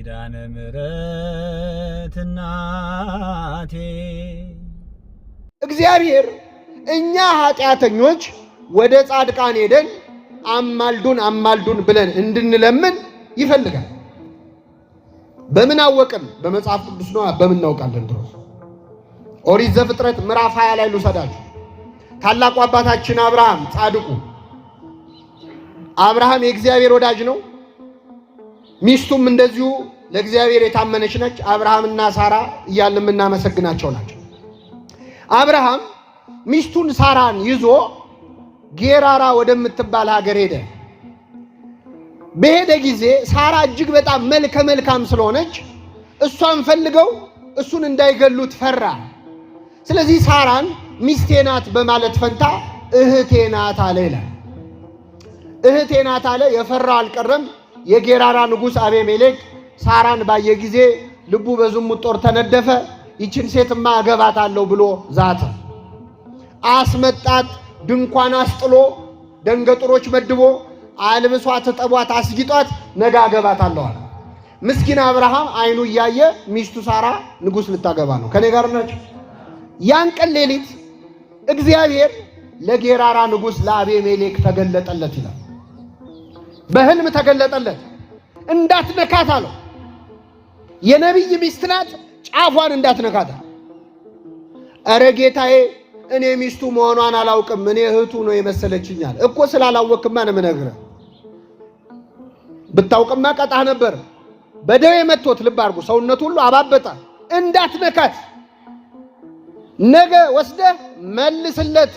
ኪዳነ ምሕረት እናቴ እግዚአብሔር እኛ ኃጢአተኞች ወደ ጻድቃን ሄደን አማልዱን ብለን እንድንለምን ይፈልጋል። በምን አወቅን? በመጽሐፍ ቅዱስ ነው። በምን እናውቃለን? ድሮስ ኦሪት ዘፍጥረት ምዕራፍ 20 ላይ ልውሰዳችሁ። ታላቁ አባታችን አብርሃም ጻድቁ አብርሃም የእግዚአብሔር ወዳጅ ነው። ሚስቱም እንደዚሁ ለእግዚአብሔር የታመነች ነች። አብርሃምና ሳራ እያልን የምናመሰግናቸው ናቸው። አብርሃም ሚስቱን ሳራን ይዞ ጌራራ ወደምትባል ሀገር ሄደ። በሄደ ጊዜ ሳራ እጅግ በጣም መልካም ስለሆነች እሷን ፈልገው እሱን እንዳይገሉት ፈራ። ስለዚህ ሳራን ሚስቴ ናት በማለት ፈንታ እህቴ ናት አለ ይላል። እህቴ ናት አለ። የፈራው አልቀረም። የጌራራ ንጉሥ አቤሜሌክ ሳራን ባየ ጊዜ ልቡ በዝሙት ጦር ተነደፈ። ይችን ሴትማ አገባታለሁ ብሎ ዛተ። አስመጣት። ድንኳን አስጥሎ ደንገጥሮች መድቦ አልብሷት፣ ጠቧት፣ አስጊጧት ነገ አገባታለሁ አለ። ምስኪን አብርሃም አይኑ እያየ ሚስቱ ሳራ ንጉሥ ልታገባ ነው። ከኔ ጋር ናቸው። ያን ቀን ሌሊት እግዚአብሔር ለጌራራ ንጉሥ ለአቤሜሌክ ተገለጠለት ይላል። በህልም ተገለጠለት። እንዳትነካት አለው። የነቢይ ሚስት ናት፣ ጫፏን እንዳትነካት። ኧረ ጌታዬ እኔ ሚስቱ መሆኗን አላውቅም፣ እኔ እህቱ ነው የመሰለችኛል እኮ። ስላላወቅማ ነው የምነግርህ። ብታውቅማ ቀጣህ ነበር። በደዌ መጥቶት ልብ አድርጉ፣ ሰውነቱ ሁሉ አባበጠ። እንዳትነካት፣ ነገ ወስደህ መልስለት።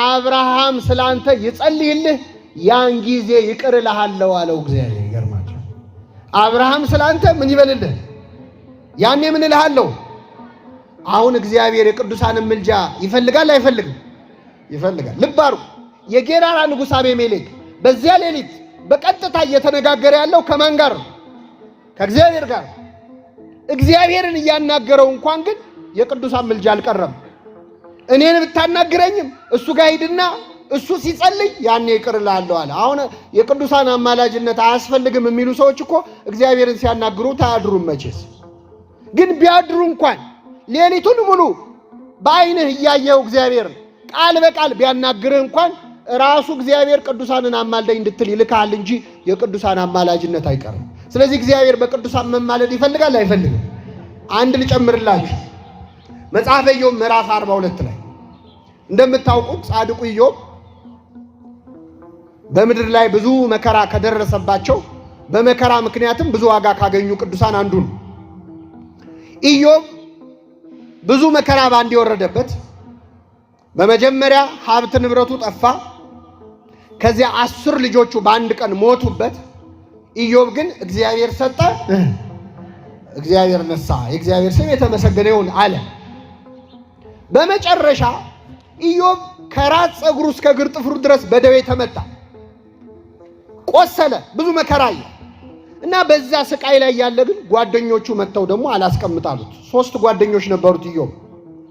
አብርሃም ስላንተ ይጸልይልህ፣ ያን ጊዜ ይቅር እልሃለሁ አለው እግዚአብሔር። ይገርማችሁ። አብርሃም ስላንተ ምን ይበልልህ? ያኔ ምን እልሃለሁ? አሁን እግዚአብሔር የቅዱሳንን ምልጃ ይፈልጋል አይፈልግም? ይፈልጋል። ልብ አድርጉ። የጌራራ ንጉሥ አቤሜሌክ በዚያ ሌሊት በቀጥታ እየተነጋገረ ያለው ከማን ጋር ነው? ከእግዚአብሔር ጋር። እግዚአብሔርን እያናገረው እንኳን ግን የቅዱሳን ምልጃ አልቀረም። እኔን ብታናግረኝም እሱ ጋር ሂድና እሱ ሲጸልይ ያኔ ይቅር እልሃለሁ አለ። አሁን የቅዱሳን አማላጅነት አያስፈልግም የሚሉ ሰዎች እኮ እግዚአብሔርን ሲያናግሩ ታያድሩም። መቼስ ግን ቢያድሩ እንኳን ሌሊቱን ሙሉ በአይንህ እያየው እግዚአብሔር ቃል በቃል ቢያናግርህ እንኳን ራሱ እግዚአብሔር ቅዱሳንን አማልደኝ እንድትል ይልካል እንጂ የቅዱሳን አማላጅነት አይቀርም። ስለዚህ እግዚአብሔር በቅዱሳን መማለድ ይፈልጋል አይፈልግም? አንድ ልጨምርላችሁ። መጽሐፈ ኢዮብ ምዕራፍ 42 ላይ እንደምታውቁት ጻድቁ ኢዮብ በምድር ላይ ብዙ መከራ ከደረሰባቸው በመከራ ምክንያትም ብዙ ዋጋ ካገኙ ቅዱሳን አንዱ ነው። ኢዮብ ብዙ መከራ ባንድ የወረደበት፣ በመጀመሪያ ሀብት ንብረቱ ጠፋ። ከዚያ 10 ልጆቹ በአንድ ቀን ሞቱበት። ኢዮብ ግን እግዚአብሔር ሰጠ፣ እግዚአብሔር ነሳ፣ የእግዚአብሔር ስም የተመሰገነ ይሁን አለ። በመጨረሻ ኢዮብ ከራስ ፀጉሩ እስከ እግር ጥፍሩ ድረስ በደዌ ተመታ፣ ቆሰለ፣ ብዙ መከራ አየ እና በዛ ስቃይ ላይ ያለ ግን ጓደኞቹ መጥተው ደግሞ አላስቀምጣሉት። 3 ጓደኞች ነበሩት። ኢዮብ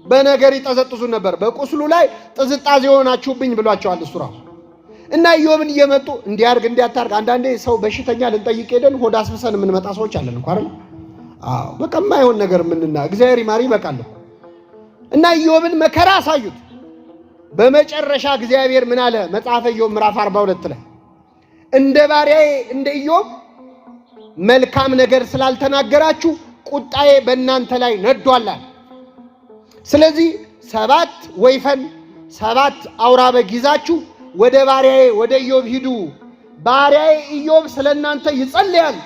በነገር ይጠዘጥዙ ነበር። በቁስሉ ላይ ጥዝጣዜ ሆናችሁብኝ ብሏቸዋል እሱ ራሱ። እና ኢዮብን እየመጡ እንዲያርግ እንዲያታርግ። አንዳንዴ ሰው በሽተኛ ልንጠይቅ ሄደን ሆድ አስብሰን የምንመጣ ሰዎች አለን እንኳን አይደል? አዎ በቃ የማይሆን ነገር ምንና እግዚአብሔር ይማሪ ይበቃል። እና ኢዮብን መከራ አሳዩት። በመጨረሻ እግዚአብሔር ምን አለ? መጽሐፈ ኢዮብ ምዕራፍ 42 ላይ እንደ ባሪያዬ እንደ ኢዮብ መልካም ነገር ስላልተናገራችሁ ቁጣዬ በእናንተ ላይ ነዷላል። ስለዚህ 7 ወይፈን 7 አውራ በግ ይዛችሁ ወደ ባሪያዬ ወደ ኢዮብ ሂዱ። ባሪያዬ ኢዮብ ስለናንተ ይጸልያል፣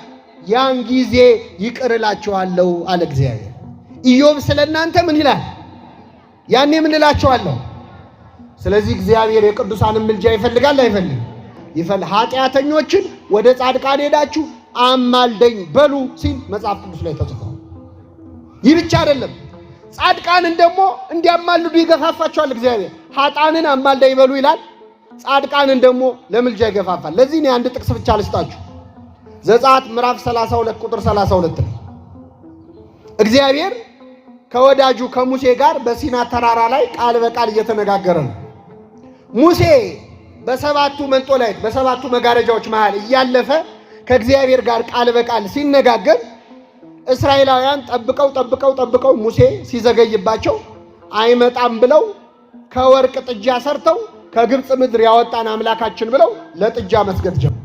ያን ጊዜ ይቅር እላችኋለሁ አለ እግዚአብሔር። ኢዮብ ስለናንተ ምን ይላል? ያኔ ምን እላችኋለሁ? ስለዚህ እግዚአብሔር የቅዱሳንን ምልጃ ይፈልጋል አይፈልግም? ኃጢአተኞችን ወደ ጻድቃን ሄዳችሁ አማልደኝ በሉ ሲል መጽሐፍ ቅዱስ ላይ ተጽፏል። ይህ ብቻ አይደለም፣ ጻድቃንን ደግሞ እንዲያማልዱ ይገፋፋቸዋል እግዚአብሔር። ኃጥአንን አማልደኝ በሉ ይላል፣ ጻድቃንን ደግሞ ለምልጃ ይገፋፋል። ለዚህ ነው አንድ ጥቅስ ብቻ ልስጣችሁ። ዘጸአት ምዕራፍ 32 ቁጥር 32 ላይ እግዚአብሔር ከወዳጁ ከሙሴ ጋር በሲና ተራራ ላይ ቃል በቃል እየተነጋገረ ነው። ሙሴ በሰባቱ መንጦላይት በሰባቱ መጋረጃዎች መሃል እያለፈ ከእግዚአብሔር ጋር ቃል በቃል ሲነጋገር እስራኤላውያን ጠብቀው ሙሴ ሲዘገይባቸው አይመጣም ብለው ከወርቅ ጥጃ ሰርተው ከግብፅ ምድር ያወጣን አምላካችን ብለው ለጥጃ መስገድ ጀመሩ።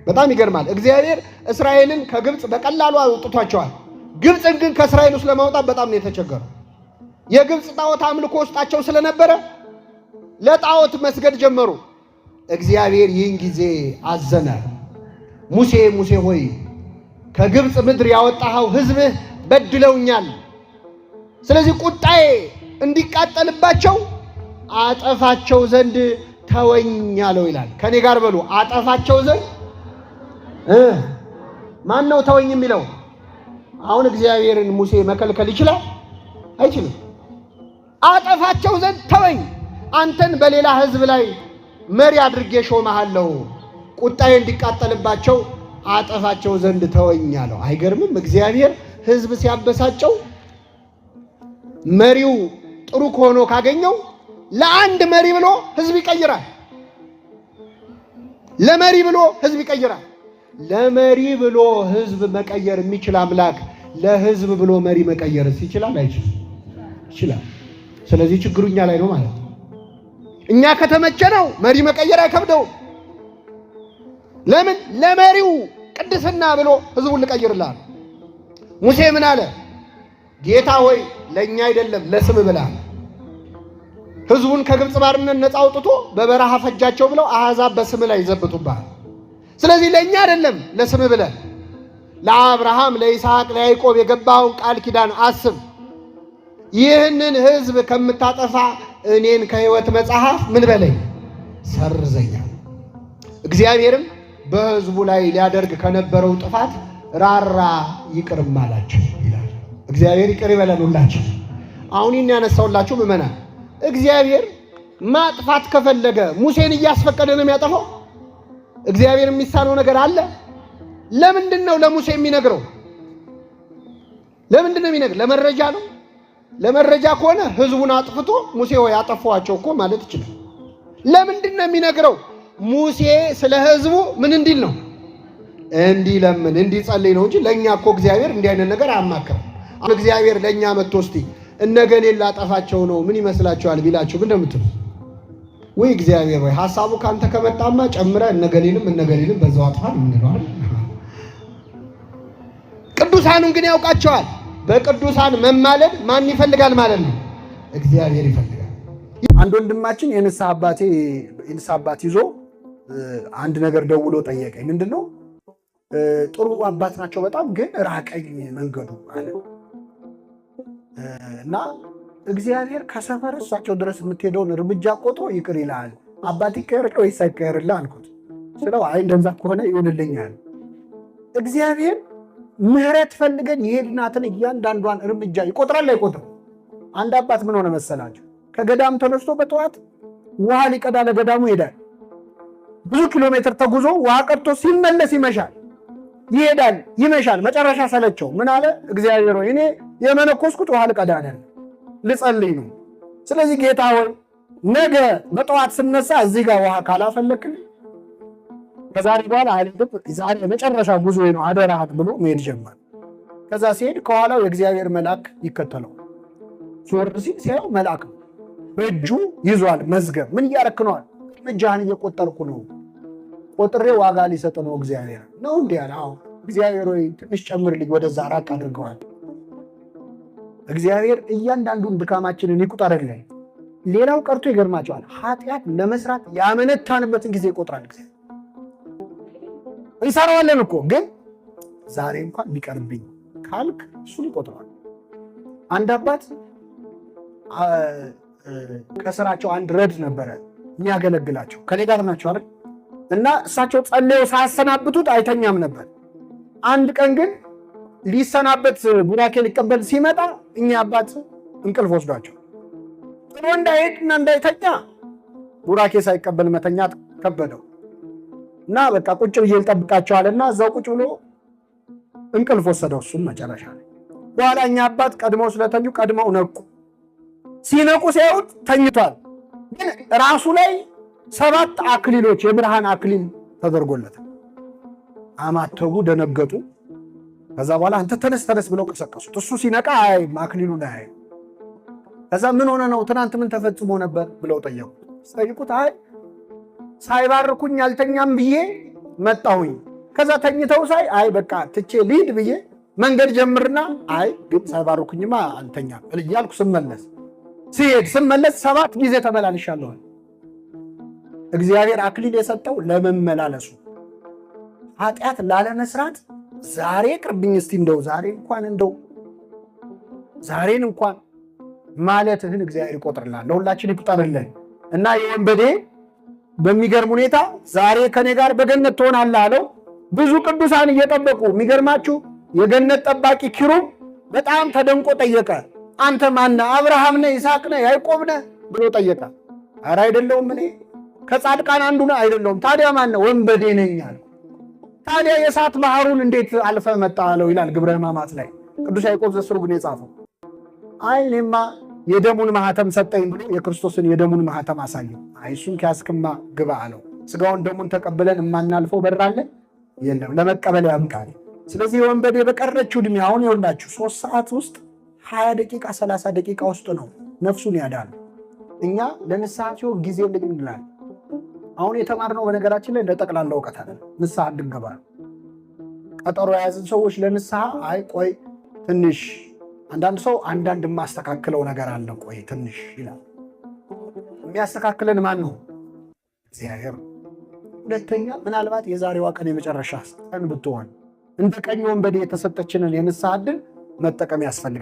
በጣም ይገርማል። እግዚአብሔር እስራኤልን ከግብፅ በቀላሉ አውጥቷቸዋል። ግብፅን ግን ከእስራኤል ውስጥ ለማውጣት በጣም ነው የተቸገሩ። የግብፅ ጣዖት አምልኮ ውስጣቸው ስለነበረ ለጣዖት መስገድ ጀመሩ። እግዚአብሔር ይህን ጊዜ አዘነ። ሙሴ ሆይ ከግብፅ ምድር ያወጣኸው ሕዝብህ በድለውኛል። ስለዚህ ቁጣዬ እንዲቃጠልባቸው አጠፋቸው ዘንድ ተወኝ አለው ይላል። ከኔ ጋር በሉ አጠፋቸው ዘንድ። ማን ነው ተወኝ የሚለው? አሁን እግዚአብሔርን ሙሴ መከልከል ይችላል? አይችልም። አጠፋቸው ዘንድ ተወኝ፣ አንተን በሌላ ሕዝብ ላይ መሪ አድርጌ ሾመሃለሁ፣ ቁጣዬ እንዲቃጠልባቸው አጠፋቸው ዘንድ ተወኝ አለው። አይገርምም? እግዚአብሔር ሕዝብ ሲያበሳጨው መሪው ጥሩ ከሆነ ካገኘው ለአንድ መሪ ብሎ ሕዝብ ይቀይራል። ለመሪ ብሎ ሕዝብ ይቀይራል። ለመሪ ብሎ ሕዝብ መቀየር የሚችል አምላክ ለሕዝብ ብሎ መሪ መቀየርስ ይችላል? አይችልም? ይችላል። ስለዚህ ችግሩ እኛ ላይ ነው ማለት ነው። እኛ ከተመቸነው መሪ መቀየር አይከብደውም። ለምን? ለመሪው ቅድስና ብሎ ሕዝቡን ልቀይርላል። ሙሴ ምን አለ? ጌታ ሆይ ለኛ አይደለም ለስም ብላ ሕዝቡን ከግብፅ ባርነት ነፃ አውጥቶ በበረሃ ፈጃቸው ብለው አሕዛብ በስም ላይ ይዘብቱባል። ስለዚህ ለኛ አይደለም ለስም ብለ ለአብርሃም፣ ለይስሐቅ፣ ለያዕቆብ የገባውን ቃል ኪዳን አስብ። ይህንን ሕዝብ ከምታጠፋ እኔን ከሕይወት መጽሐፍ ምን በለኝ ሰርዘኛ። እግዚአብሔርም በሕዝቡ ላይ ሊያደርግ ከነበረው ጥፋት ራራ ይቅርም አላቸው ይላል። እግዚአብሔር ይቅር ይበለን ሁላችን። አሁን ይህን ያነሳውላችሁ ምእመናን፣ እግዚአብሔር ማጥፋት ከፈለገ ሙሴን እያስፈቀደ ነው የሚያጠፋው? እግዚአብሔር የሚሳነው ነገር አለ? ለምንድን ነው ለሙሴ የሚነግረው? ለምንድን ነው የሚነግረው? ለመረጃ ነው። ለመረጃ ከሆነ ሕዝቡን አጥፍቶ ሙሴ ሆይ አጠፋዋቸው እኮ ማለት ይችላል። ለምንድን ነው የሚነግረው? ሙሴ ስለ ሕዝቡ ምን እንዲል ነው? እንዲለምን እንዲጸልይ ነው እንጂ ለኛ እኮ እግዚአብሔር እንዲህ አይነት ነገር አያማክርም። አሁን እግዚአብሔር ለኛ መጥቶ እስቲ እነገሌን ላጠፋቸው ነው ምን ይመስላችኋል ቢላችሁ ግን እንደምትሉ ወይ እግዚአብሔር ወይ ሐሳቡ ካንተ ከመጣማ ጨምረ እነገሌንም በዛው አጥፋል እንለዋል። ቅዱሳኑን ግን ያውቃቸዋል። በቅዱሳን መማለድ ማን ይፈልጋል ማለት ነው? እግዚአብሔር ይፈልጋል። አንድ ወንድማችን የንስሐ አባት ይዞ አንድ ነገር ደውሎ ጠየቀኝ። ምንድነው? ጥሩ አባት ናቸው በጣም ግን ራቀኝ መንገዱ አለ እና እግዚአብሔር ከሰፈር እሳቸው ድረስ የምትሄደውን እርምጃ ቆጥሮ ይቅር ይልሃል። አባት ይቀርል ወይስ አይቀርልህ አልኩት። ስለው አይ እንደዛ ከሆነ ይሆንልኛል። እግዚአብሔር ምህረት ፈልገን የሄድናትን እያንዳንዷን እርምጃ ይቆጥራል አይቆጥርም? አንድ አባት ምን ሆነ መሰላቸው? ከገዳም ተነስቶ በጠዋት ውሃ ሊቀዳ ለገዳሙ ይሄዳል። ብዙ ኪሎ ሜትር ተጉዞ ውሃ ቀድቶ ሲመለስ ይመሻል። ይሄዳል፣ ይመሻል። መጨረሻ ሰለቸው። ምን አለ? እግዚአብሔር ሆይ እኔ የመነኮስኩት ውሃ ልቀዳ አይደለም ልጸልይ ነው። ስለዚህ ጌታ ሆይ ነገ በጠዋት ስነሳ እዚህ ጋር ውሃ ካላፈለክልኝ ከዛሬ በኋላ አልሄድም፣ ዛሬ የመጨረሻ ጉዞዬ ነው አደራህን ብሎ መሄድ ጀመረ። ከዛ ሲሄድ ከኋላው የእግዚአብሔር መልአክ ይከተለው። ዞር ሲል ሲያየው መልአክ ነው። በእጁ ይዟል መዝገብ። ምን እያረክ ነዋል? እርምጃህን እየቆጠርኩ ነው፣ ቆጥሬ ዋጋ ሊሰጥ ነው እግዚአብሔር ነው እንዲህ አለ። አዎ እግዚአብሔር ሆይ ትንሽ ጨምርልኝ፣ ወደዛ ራቅ አድርገዋል። እግዚአብሔር እያንዳንዱን ድካማችንን ይቁጠርልን። ሌላው ቀርቶ ይገርማቸዋል፣ ኃጢአት ለመስራት ያመነታንበትን ጊዜ ይቆጥራል እግዚአብሔር። እንሰራዋለን እኮ ግን ዛሬ እንኳን ቢቀርብኝ ካልክ እሱን ይቆጥራል። አንድ አባት ከስራቸው አንድ ረድ ነበረ የሚያገለግላቸው፣ ከኔ ጋር ናቸው አይደል? እና እሳቸው ጸልየው ሳያሰናብቱት አይተኛም ነበር። አንድ ቀን ግን ሊሰናበት ቡራኬ ሊቀበል ሲመጣ እኛ አባት እንቅልፍ ወስዷቸው ጥሎ እንዳይሄድና እንዳይተኛ ቡራኬ ሳይቀበል መተኛት ከበደው እና በቃ ቁጭ ብዬ ልጠብቃቸዋልና እዛው ቁጭ ብሎ እንቅልፍ ወሰደው። እሱም መጨረሻ ላይ በኋላ እኛ አባት ቀድመው ስለተኙ ቀድመው ነቁ። ሲነቁ ሲያዩት ተኝቷል። ግን ራሱ ላይ 7 አክሊሎች የብርሃን አክሊል ተደርጎለታል። አማተቡ፣ ደነገጡ። ከዛ በኋላ አንተ ተነስ ብለው ቀሰቀሱት። እሱ ሲነቃ አይ አክሊሉን አይ። ከዛ ምን ሆነ ነው ትናንት ምን ተፈጽሞ ነበር ብለው ጠየቁት። አይ ሳይባርኩኝ አልተኛም ብዬ መጣሁኝ። ከዛ ተኝተው ሳይ አይ በቃ ትቼ ልሂድ ብዬ መንገድ ጀምርና አይ ግን ሳይባርኩኝማ አልተኛም እያልኩ ስመለስ 7 ጊዜ ተመላልሻለሁ። እግዚአብሔር አክሊል የሰጠው ለመመላለሱ ኃጢአት ላለመስራት ዛሬ ቅርብኝ እስቲ ዛሬን እንኳን ማለትህን እግዚአብሔር ይቆጥርልሃል፣ ለሁላችን ይቁጠርልን። እና የወንበዴ በሚገርም ሁኔታ ዛሬ ከኔ ጋር በገነት ትሆናለህ አለው። ብዙ ቅዱሳን እየጠበቁ የሚገርማችሁ የገነት ጠባቂ ኪሩብ በጣም ተደንቆ ጠየቀ። አንተ ማነህ? አብርሃም ነህ? ይስሐቅ ነህ? ያዕቆብ ነህ ብሎ ጠየቀ። ኧረ አይደለሁም፣ እኔ ከጻድቃን አንዱ ነህ። አይደለሁም። ታዲያ ማነህ? ወንበዴ ነኝ አለ። ታዲያ የእሳት ባህሩን እንዴት አልፈ መጣ አለው ይላል ግብረ ሕማማት ላይ ቅዱስ ያዕቆብ ዘስሩግ የጻፈው። አይ እኔማ የደሙን ማህተም ሰጠኝ ብሎ የክርስቶስን የደሙን ማህተም አሳየው። አይ እሱን ከያዝክማ ግባ አለው። ስጋውን ደሙን ተቀብለን የማናልፈው በራለን የለም፣ ለመቀበል ያብቃል። ስለዚህ የወንበዴ በቀረችው ዕድሜ አሁን ይኸውላችሁ 3 ሰዓት ውስጥ 20 ደቂቃ 30 ደቂቃ ውስጥ ነው ነፍሱን ያዳል። እኛ ለንስሐ ሲሆን ጊዜ የለኝም እንላለን። አሁን የተማርነው በነገራችን ላይ ለጠቅላላ እውቀት አለ። ንስሐ እንድንገባ ቀጠሮ የያዝን ሰዎች ለንስሐ አይ ቆይ ትንሽ አንዳንድ ሰው አንዳንድ የማስተካክለው ነገር አለ ቆይ ትንሽ ይላል። የሚያስተካክለን ማን ነው? እግዚአብሔር። ሁለተኛ ምናልባት የዛሬዋ ቀን የመጨረሻ ቀን ብትሆን እንደ ቀኝ ወንበዴ የተሰጠችንን የንስሐ ዕድል መጠቀም ያስፈልጋል።